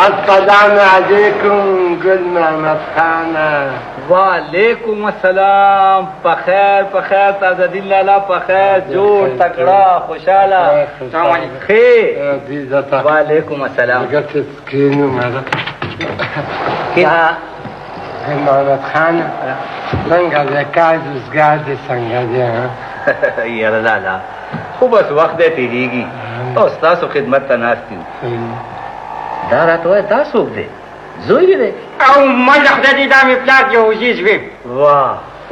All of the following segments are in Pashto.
السلام علیکم گل محمد خانه. وعلیکم السلام. پخیر تازه دین لالا، پخیر جوړ تکړه خوشاله. سلام علیکم. خیر. وعلیکم السلام. اگر تسکینو مرا کیا گل محمد خانه څنګه د کار روزګار دې څنګه دی؟ یاره لالا خو بس وخت دی تیریږي او ستاسو خدمت ته ناست یو. دا راته وایه دا څوک دی؟ زوی دی؟ او من خدای دې دا مې پلار یو عزیز ویم.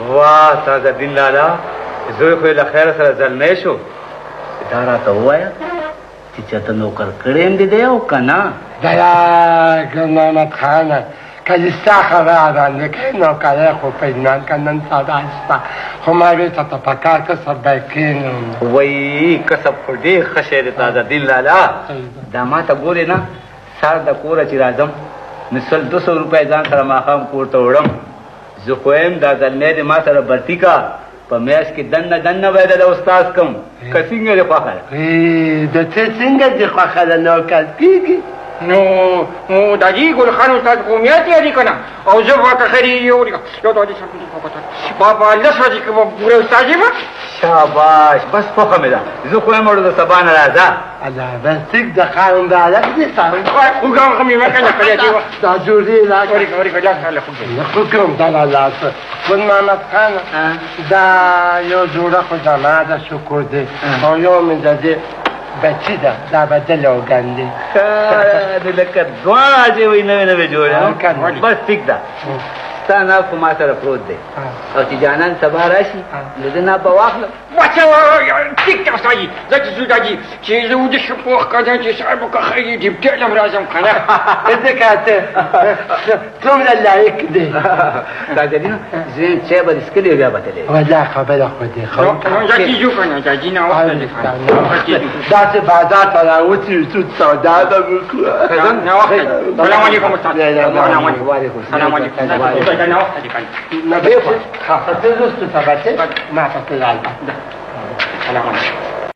واه تازه دین لالا زوی خو یې له خیره سره زلمی شو. دا راته ووایه چې چاته نوکر کړی دی او که نه؟ دا گل محمد خانه که ستا خبره رانده که نوکری خو پیدا که نن ساده شته خو ما وی ته په کار کسب به کښېنم. وایي کسب خو ډېر ښه شی دی تازه دین لالا. دا ما ته ګورې نه سر د کوره چې راځم نو 100-200 روپۍ ځان سره ماښام کور ته وړم. زه خو یم دا زلمی دې ما سره برتي کا په میاشت کې دننه باید د استاذ کم که څنګه دې خوښه ده؟ د ته څنګه دې خوښه ده نوکر کېږي؟ نو دا جی ګل خان استاد قومیت یې کنه او زه ورته خري یو دا دې څه بابا لس ورځې کې به پوره استاد یم. شاباش بس خوښه مې ده. زه خو یم د سبا نه راځه. الله بس ټیک د خان دا لږ دې سره خو ګام خو مې مکنه کړی دی دا جوړې لا اوري کړه خاله خو خو کوم دا لا ګل محمد خان دا یو جوړه خو زما ده شکر دې او یو مې د دې بچی ده دا بدل او ګاندې ښه لکه دواړه چې وایي نوې جوړه بس ټیک ده. ستا ناف خو ما سره پروت دی او چې جانان سبا راشي نو زه ناف به واخلم. بچه ټیک ته استادجي زه چې زو داجي چې زه وده شم پوخ کړم چې صاحب که خیري ډیپټي لم راځم کنه ځکه ته څومره لایق دی. دا دینو زه چای به څښلی بیا به تللی. والله خبره خو دې ښه نو دا کیږو کنه دا جی نه وخت دی داسې بازار ته راوځي سود سودا به وکړو. نه وخت سلام علیکم استاد. سلام علیکم. نه وخت دی کنه نه به خو ته زوست ته باندې ما ته لاله. سلام علیکم.